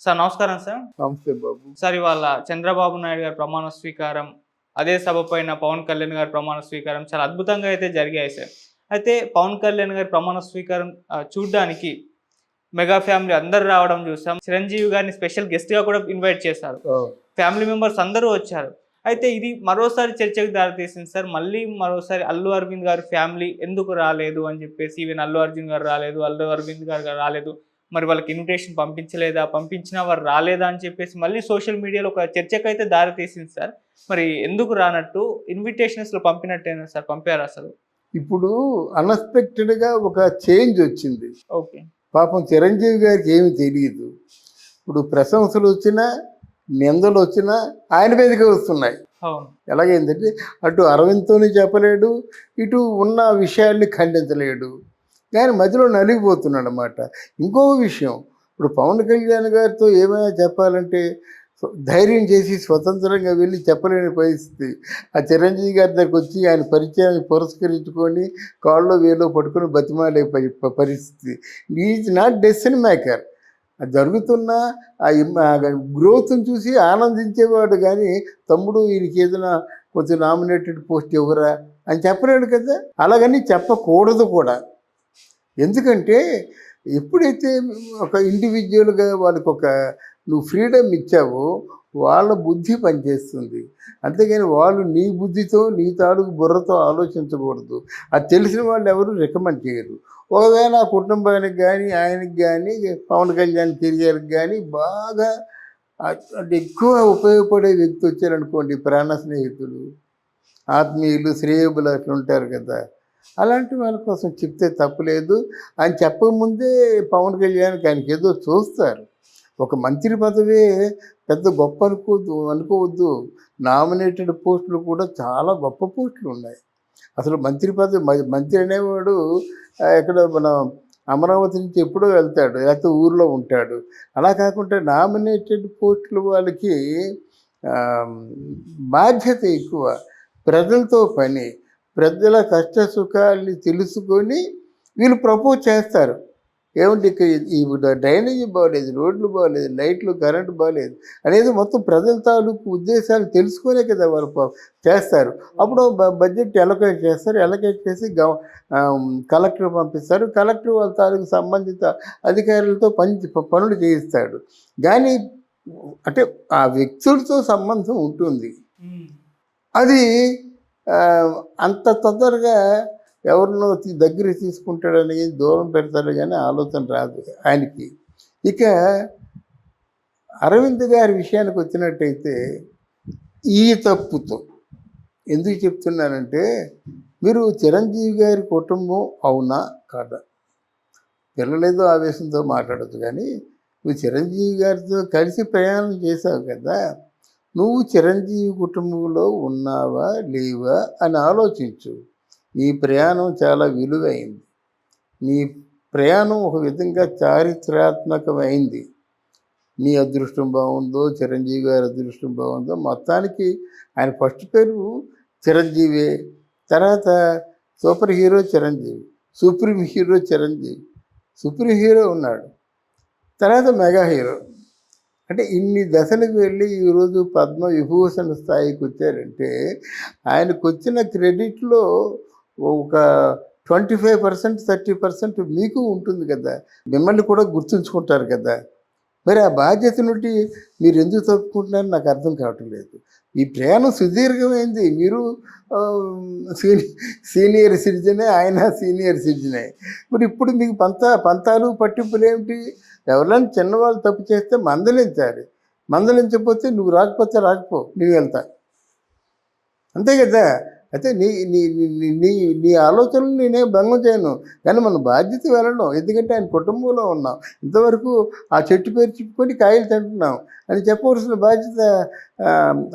Sir నమస్కారం sir. నమస్తే బాబు. Sir ఇవాళ చంద్రబాబు నాయుడు గారి ప్రమాణ స్వీకారం, అదే సభ పైన పవన్ కళ్యాణ్ గారి ప్రమాణ స్వీకారం చాలా అద్భుతంగా అయితే జరిగాయి సార్. అయితే పవన్ కళ్యాణ్ గారి ప్రమాణ స్వీకారం చూడ్డానికి మెగా ఫ్యామిలీ అందరూ రావడం చూసాం. చిరంజీవి గారిని స్పెషల్ గెస్ట్‌గా కూడా ఇన్వైట్ చేశారు. ఫ్యామిలీ మెంబర్స్ అందరూ వచ్చారు. అయితే ఇది మరోసారి చర్చకు దారితీసింది సార్. మళ్ళీ మరోసారి అల్లు అరవింద్ గారి ఫ్యామిలీ ఎందుకు రాలేదు అని చెప్పేసి, ఈవెన్ అల్లు అర్జున్ గారు రాలేదు, అల్లు అరవింద్ గారు రాలేదు. మరి వాళ్ళకి ఇన్విటేషన్ పంపించలేదా? పంపించినా వారు రాలేదా? అని చెప్పేసి మళ్ళీ సోషల్ మీడియాలో ఒక చర్చకైతే దారితీసింది సార్. మరి ఎందుకు రానట్టు? ఇన్విటేషన్ అసలు పంపినట్టేనా సార్? పంపారా అసలు? ఇప్పుడు అన్ఎక్స్‌పెక్టెడ్‌గా ఒక చేంజ్ వచ్చింది. ఓకే. పాపం చిరంజీవి గారికి ఏమి తెలియదు. ఇప్పుడు ప్రశంసలు వచ్చినా, నిందలు వచ్చినా ఆయన మీదకే వస్తున్నాయి. అవును. ఎలాగైందంటే అటు అరవింద్‌తోని చెప్పలేడు, ఇటు ఉన్న విషయాల్ని ఖండించలేడు. కానీ మధ్యలో నలిగిపోతున్నాడు అన్నమాట. ఇంకో విషయం, ఇప్పుడు పవన్ కళ్యాణ్ గారితో ఏమైనా చెప్పాలంటే ధైర్యం చేసి స్వతంత్రంగా వెళ్ళి చెప్పలేని పరిస్థితి. ఆ చిరంజీవి గారి దగ్గరికి వచ్చి ఆయన పరిచయాన్ని పురస్కరించుకొని కాళ్ళలో వేలో పట్టుకొని బతిమాలే పరిస్థితి. Is not decision maker. అది జరుగుతున్న గ్రోత్ని చూసి ఆనందించేవాడు, కానీ తమ్ముడు వీరికి ఏదైనా కొంచెం నామినేటెడ్ పోస్ట్ ఇవ్వరా అని చెప్పలేడు కదా. అలాగని చెప్పకూడదు కూడా. ఎందుకంటే ఎప్పుడైతే ఒక ఇండివిజువల్గా వాళ్ళకి నువ్వు ఫ్రీడమ్ ఇచ్చావో వాళ్ళ బుద్ధి పనిచేస్తుంది. అంతేగాని వాళ్ళు నీ బుద్ధితో నీ తాలూకు బుర్రతో ఆలోచించకూడదు. అది తెలిసిన వాళ్ళు ఎవరు రికమెండ్ చేయరు. ఒకవేళ ఆ కుటుంబానికి కానీ ఆయనకి కానీ పవన్ కళ్యాణ్ కెరియర్కి కానీ బాగా అంటే ఎక్కువ ఉపయోగపడే వ్యక్తి వచ్చారనుకోండి, ప్రాణ స్నేహితులు, ఆత్మీయులు, శ్రేయబులు అట్లా ఉంటారు కదా, అలాంటి వాళ్ళ కోసం చెప్తే తప్పులేదు. అని చెప్పకముందే పవన్ కళ్యాణ్కి ఆయనకి ఏదో చూస్తారు. ఒక మంత్రి పదవే పెద్ద గొప్ప అనుకోవద్దు. నామినేటెడ్ పోస్టులు కూడా చాలా గొప్ప పోస్టులు ఉన్నాయి. అసలు మంత్రి పదవి, మంత్రి అనేవాడు ఎక్కడ మన అమరావతి నుంచి ఎప్పుడో వెళ్తాడు, లేకపోతే ఊర్లో ఉంటాడు. అలా కాకుండా నామినేటెడ్ పోస్టులు వాళ్ళకి బాధ్యత ఎక్కువ, ప్రజలతో పని, ప్రజల కష్ట సుఖాల్ని తెలుసుకొని వీళ్ళు ప్రపోజ్ చేస్తారు. ఏమంటే ఇక్కడ ఈ డ్రైనేజీ బాగోలేదు, రోడ్లు బాగోలేదు, లైట్లు కరెంటు బాగోలేదు అనేది మొత్తం ప్రజల తాలూకు ఉద్దేశాలు తెలుసుకునే కదా వాళ్ళు చేస్తారు. అప్పుడు బడ్జెట్ ఎలకేట్ చేస్తారు. ఎలకేట్ చేసి కలెక్టర్ పంపిస్తారు. కలెక్టర్ వాళ్ళ తాలూకు సంబంధిత అధికారులతో పనులు చేయిస్తాడు. కానీ అంటే ఆ వ్యక్తులతో సంబంధం ఉంటుంది. అది అంత తొందరగా ఎవరినో దగ్గర తీసుకుంటాడని దూరం పెడతాడు, కానీ ఆలోచన రాదు ఆయనకి. ఇక అరవింద్ గారి విషయానికి వచ్చినట్టయితే ఈ తప్పుతో ఎందుకు చెప్తున్నానంటే, మీరు చిరంజీవి గారి కుటుంబం అవునా కాదా, పిల్లలేదో ఆవేశంతో మాట్లాడచ్చు, కానీ నువ్వు చిరంజీవి గారితో కలిసి ప్రయాణం చేసావు కదా, నువ్వు చిరంజీవి కుటుంబంలో ఉన్నావా లేవా అని ఆలోచించు. నీ ప్రయాణం చాలా విలువైంది. నీ ప్రయాణం ఒక విధంగా చారిత్రాత్మకమైంది. నీ అదృష్టం బాగుందో, చిరంజీవి గారి అదృష్టం బాగుందో, మొత్తానికి ఆయన ఫస్ట్ పేరు చిరంజీవి, తర్వాత super hero Chiranjeevi, supreme hero Chiranjeevi, supreme hero ఉన్నాడు, తర్వాత మెగా హీరో. అంటే ఇన్ని దశలకు వెళ్ళి ఈరోజు పద్మ విభూషణ స్థాయికి వచ్చారంటే ఆయనకు వచ్చిన క్రెడిట్లో ఒక 25%, 30% మీకు ఉంటుంది కదా, మిమ్మల్ని కూడా గుర్తుంచుకుంటారు కదా. మరి ఆ బాధ్యత నుండి మీరు ఎందుకు తప్పుకుంటున్నారని నాకు అర్థం కావటం లేదు. ఈ ప్రయాణం సుదీర్ఘమైంది. మీరు సీనియర్ సిటిజనే, ఆయన సీనియర్ సిటిజనే. మరి ఇప్పుడు మీకు పంతాలు పట్టింపులు ఏమిటి? ఎవరైనా చిన్నవాళ్ళు తప్పు చేస్తే మందలించాలి. మందలించకపోతే నువ్వు రాకపోతే రాకపో, నువ్వు వెళ్తా, అంతే కదా. అయితే నీ నీ నీ నీ ఆలోచనలు నేనేం భంగం చేయను, కానీ మన బాధ్యత వెళ్ళడం. ఎందుకంటే ఆయన కుటుంబంలో ఉన్నాం, ఇంతవరకు ఆ చెట్టు పేరు చెప్పుకొని కాయలు తింటున్నాం అని చెప్పవలసిన బాధ్యత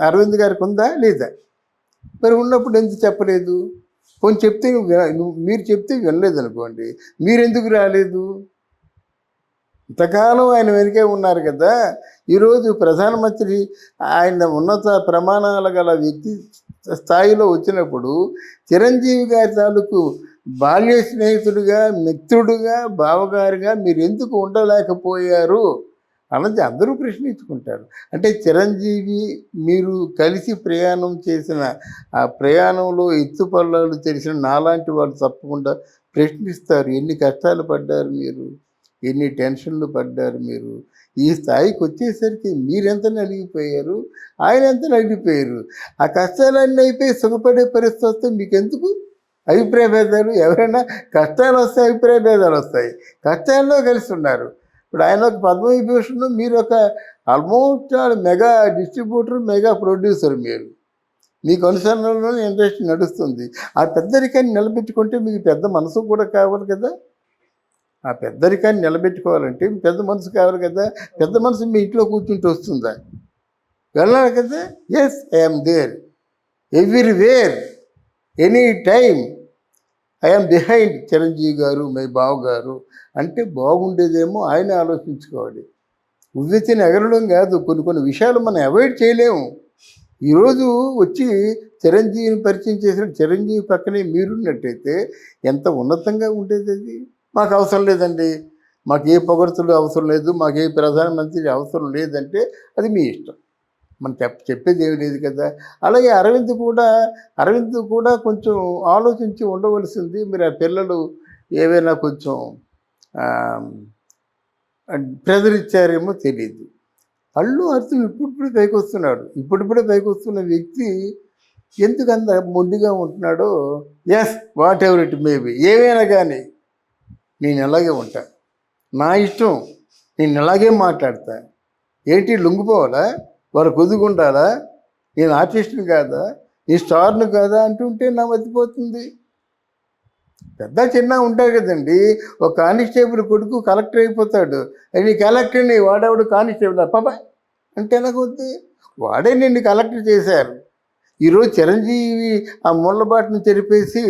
అరవింద్ గారికి ఉందా లేదా? మరి ఉన్నప్పుడు ఎందుకు చెప్పలేదు? కొంచెం చెప్తే మీరు చెప్తే వినలేదు అనుకోండి, మీరెందుకు రాలేదు? ఇంతకాలం ఆయన వెనుకే ఉన్నారు కదా. ఈరోజు ప్రధానమంత్రి ఆయన ఉన్నత ప్రమాణాలు గల వ్యక్తి స్థాయిలో వచ్చినప్పుడు చిరంజీవి గారి తాలూకు బాల్య స్నేహితుడిగా, మిత్రుడుగా, బావగారుగా మీరు ఎందుకు ఉండలేకపోయారు అన్నది అందరూ ప్రశ్నించుకుంటారు. అంటే చిరంజీవి మీరు కలిసి ప్రయాణం చేసిన ఆ ప్రయాణంలో ఎత్తుపల్లాలు తెలిసిన నాలాంటి వాళ్ళు తప్పకుండా ప్రశ్నిస్తారు. ఎన్ని కష్టాలు పడ్డారు మీరు, ఎన్ని టెన్షన్లు పడ్డారు మీరు, ఈ స్థాయికి వచ్చేసరికి మీరెంత నలిగిపోయారు, ఆయన ఎంత నలిగిపోయారు. ఆ కష్టాలన్నీ అయిపోయి సుఖపడే పరిస్థితి వస్తే మీకెందుకు అభిప్రాయ భేదాలు? ఎవరైనా కష్టాలు వస్తాయి, అభిప్రాయ భేదాలు వస్తాయి. కష్టాల్లో కలిసి ఉన్నారు. ఇప్పుడు ఆయన ఒక పద్మవిభూషణ్, మీరు ఒక almost mega distributor, mega producer. మీరు మీకు అనుసరణలోనే ఇండస్ట్రీ నడుస్తుంది. ఆ పెద్దరికాన్ని నిలబెట్టుకుంటే మీకు పెద్ద మనసు కూడా కావాలి కదా. ఆ పెద్దరికాన్ని నిలబెట్టుకోవాలంటే పెద్ద మనసు కావాలి కదా. పెద్ద మనసు మీ ఇంట్లో కూర్చుంటూ వస్తుందా? వెళ్ళాలి కదా. Yes, I'm there everywhere, any time I'm behind Chiranjeevi గారు, మై బావ గారు అంటే బాగుండేదేమో ఆయన ఆలోచించుకోవాలి. ఉవ్వెత్తిన ఎగరడం కాదు, కొన్ని కొన్ని విషయాలు మనం అవాయిడ్ చేయలేము. ఈరోజు వచ్చి చిరంజీవిని పరిచయం చేసిన చిరంజీవి పక్కనే మీరున్నట్టయితే ఎంత ఉన్నతంగా ఉండేది అది. మాకు అవసరం లేదండి, మాకు ఏ పొగడ్తలు అవసరం లేదు, మాకు ఏ ప్రధానమంత్రి అవసరం లేదంటే అది మీ ఇష్టం. మనం చెప్పేది ఏమి లేదు కదా. అలాగే అరవింద్ కూడా కొంచెం ఆలోచించి ఉండవలసింది. మీరు ఆ పిల్లలు ఏవైనా కొంచెం ప్రెజర్ ఇచ్చారేమో తెలియదు. అల్లు అర్జున్ ఇప్పుడిప్పుడే పైకి వస్తున్నాడు. ఇప్పుడిప్పుడే పైకి వస్తున్న వ్యక్తి ఎందుకు అంత మొండిగా ఉంటున్నాడో, yes, whatever it may be, ఏమైనా కానీ నేను ఎలాగే ఉంటా, నా ఇష్టం, నేను ఎలాగే మాట్లాడతా. ఏంటి లొంగిపోవాలా, వారు కొద్దుకుండాలా, నేను ఆర్టిస్ట్ని కాదా, నీ స్టార్ను కాదా అంటుంటే నా మతిపోతుంది. పెద్ద చిన్న ఉంటారు కదండి. ఒక కానిస్టేబుల్ కొడుకు కలెక్టర్ అయిపోతాడు. నీ కలెక్టర్ని, వాడేవాడు కానిస్టేబుల్ పాపా అంటే ఎలాగొద్ది. వాడే నిన్ను కలెక్టర్ చేశారు. ఈరోజు చిరంజీవి ఆ ముళ్ళ బాటను చెరిపేసి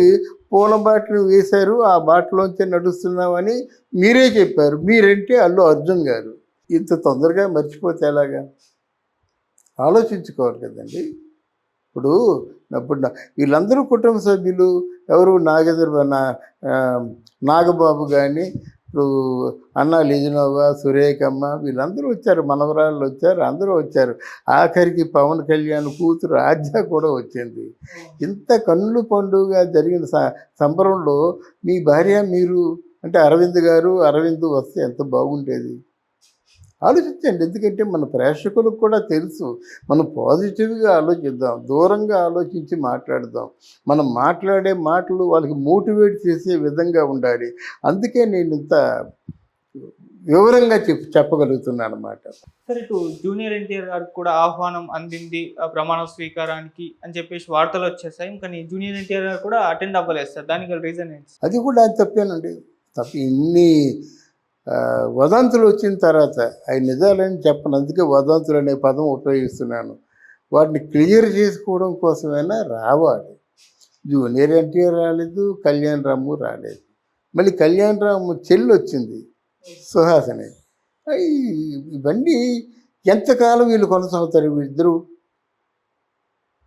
పూల బాటను వేశారు, ఆ బాటలోంచి నడుస్తున్నామని మీరే చెప్పారు. మీరంటే అల్లు అర్జున్ గారు. ఇంత తొందరగా మర్చిపోతే ఎలాగా? ఆలోచించుకోవాలి కదండి. ఇప్పుడు వీళ్ళందరూ కుటుంబ సభ్యులు. ఎవరు నాగబాబు కానీ, ఇప్పుడు అన్నా లిజనోవా, సురేఖమ్మ, వీళ్ళందరూ వచ్చారు, మనవరాళ్ళు వచ్చారు, అందరూ వచ్చారు. ఆఖరికి పవన్ కళ్యాణ్ కూతురు ఆద్య కూడా వచ్చింది. ఇంత కన్నుల పండుగ జరిగిన సంబరంలో మీ భార్య మీరు అంటే అరవింద్ వస్తే ఎంత బాగుండేది. ఆలోచించండి. ఎందుకంటే మన ప్రేక్షకులకు కూడా తెలుసు. మనం పాజిటివ్గా ఆలోచిద్దాం, దూరంగా ఆలోచించి మాట్లాడదాం. మనం మాట్లాడే మాటలు వాళ్ళకి మోటివేట్ చేసే విధంగా ఉండాలి. అందుకే నేను ఇంత వివరంగా చెప్పగలుగుతున్నాను అన్నమాట. సరే, ఇటు జూనియర్ ఎన్టీఆర్ గారికి కూడా ఆహ్వానం అందింది ప్రమాణ స్వీకారానికి అని చెప్పేసి వార్తలు వచ్చేసాయి. కానీ జూనియర్ ఎన్టీఆర్ గారు కూడా అటెండ్ అవ్వలేదు సార్. దానికి రీజన్ ఏంటి? అది కూడా తప్పేనండి. ఇన్ని వదంతులు వచ్చిన తర్వాత అవి నిజాలని చెప్పను. అందుకే వదంతులు అనే పదం ఉపయోగిస్తున్నాను. వాటిని క్లియర్ చేసుకోవడం కోసమైనా రావాలి. జూనియర్ ఎన్టీఆర్ రాలేదు, కళ్యాణ్ రాము రాలేదు. మళ్ళీ కళ్యాణ్ రాము చెల్లి వచ్చింది, సుహాసిని. ఇవన్నీ ఎంతకాలం వీళ్ళు కొనసాగుతారు వీళ్ళిద్దరూ?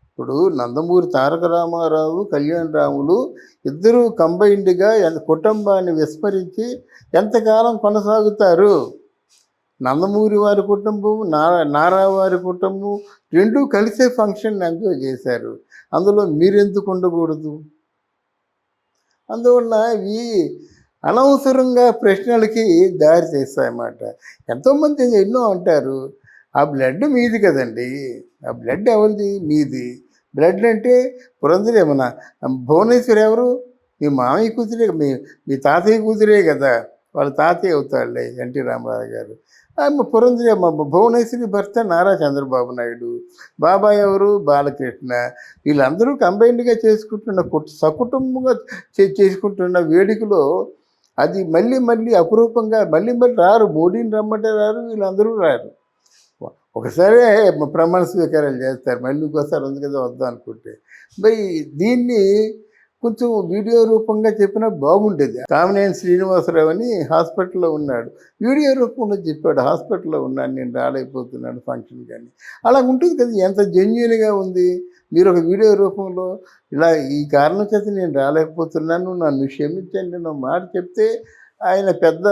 ఇప్పుడు నందమూరి తారక రామారావు, కళ్యాణ్ రాములు ఇద్దరూ కంబైన్డ్గా కుటుంబాన్ని విస్మరించి ఎంతకాలం కొనసాగుతారు? నందమూరి వారి కుటుంబం, నారా వారి కుటుంబం రెండూ కలిసే ఫంక్షన్ ఎంజాయ్ చేశారు. అందులో మీరెందుకు ఉండకూడదు? అందువల్ల ఇవి అనవసరంగా ప్రశ్నలకి దారి చేస్తాయన్నమాట. ఎంతోమంది ఎన్నో అంటారు, ఆ బ్లడ్ మీది కదండి. ఆ బ్లడ్ ఎవరిది? మీది. బ్లడ్ అంటే పురంధరి ఏమన్నా భువనేశ్వరి ఎవరు? మీ మామయ్య కూతురే, మీ తాతయ్య కూతురే కదా. వాళ్ళ తాతయ్య అవుతాడులే ఎన్టీ రామారావు గారు. పురంధరి భువనేశ్వరి భర్త నారా చంద్రబాబు నాయుడు. బాబాయ్ ఎవరు? బాలకృష్ణ. వీళ్ళందరూ కంబైన్డ్గా చేసుకుంటున్న సకుటుంబంగా చేసుకుంటున్న వేడుకలో అది మళ్ళీ అపురూపంగా మళ్ళీ రారు. మోడీని రమ్మంటే రారు, వీళ్ళందరూ రారు. ఒకసారి ప్రమాణ స్వీకారాలు చేస్తారు, మళ్ళీ ఇంకోసారి ఉంది కదా వద్దాం అనుకుంటే. దీన్ని కొంచెం వీడియో రూపంగా చెప్పినా బాగుండేది. కామినేని శ్రీనివాసరావు అని హాస్పిటల్లో ఉన్నాడు, వీడియో రూపంలో చెప్పాడు, హాస్పిటల్లో ఉన్నాను నేను, రాలేకపోతున్నాను ఫంక్షన్. కానీ అలా ఉంటుంది కదా, ఎంత జెన్యూన్గా ఉంది. మీరు ఒక వీడియో రూపంలో ఇలా ఈ కారణం చేత నేను రాలేకపోతున్నాను, నన్ను క్షమించండి నా మాట చెప్తే ఆయన పెద్ద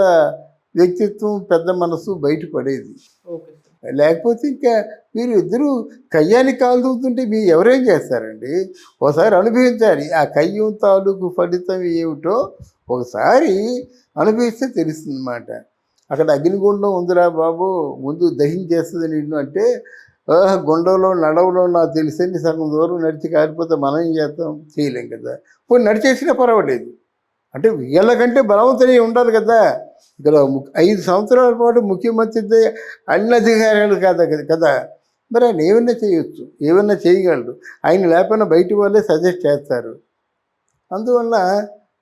వ్యక్తిత్వం, పెద్ద మనసు బయటపడేది. Okay sir. లేకపోతే ఇంకా మీరు ఇద్దరు కయ్యానికి కాలు దూకుంటే మీరు ఎవరేం చేస్తారండి? ఒకసారి అనుభవించాలి. ఆ కయ్యం తాలూకు ఫలితం ఏమిటో ఒకసారి అనుభవిస్తే తెలుస్తుందన్నమాట. అక్కడ అగ్నిగుండం ఉందిరా బాబు, ముందు దహించేస్తుంది నిన్ను అంటే, గుండంలో నడవలో నాకు తెలిసింది, సగం దూరం నడిచి కాలిపోతే మనం ఏం చేస్తాం? చేయలేం కదా. పోనీ నడిచేసినా పర్వాలేదు. అంటే వీళ్ళకంటే బలవంతులై ఉండాలి కదా. ఇక్కడ 5 సంవత్సరాల పాటు ముఖ్యమంత్రి అన్ని అధికారాలు కదా కదా. మరి ఆయన ఏమన్నా చేయొచ్చు, ఏమన్నా చేయగలరు. ఆయన లేకపోయినా బయటి వాళ్ళే సజెస్ట్ చేస్తారు. అందువల్ల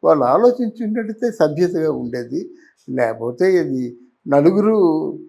వాళ్ళు ఆలోచించినట్టయితే సభ్యతగా ఉండేది. లేకపోతే ఇది నలుగురు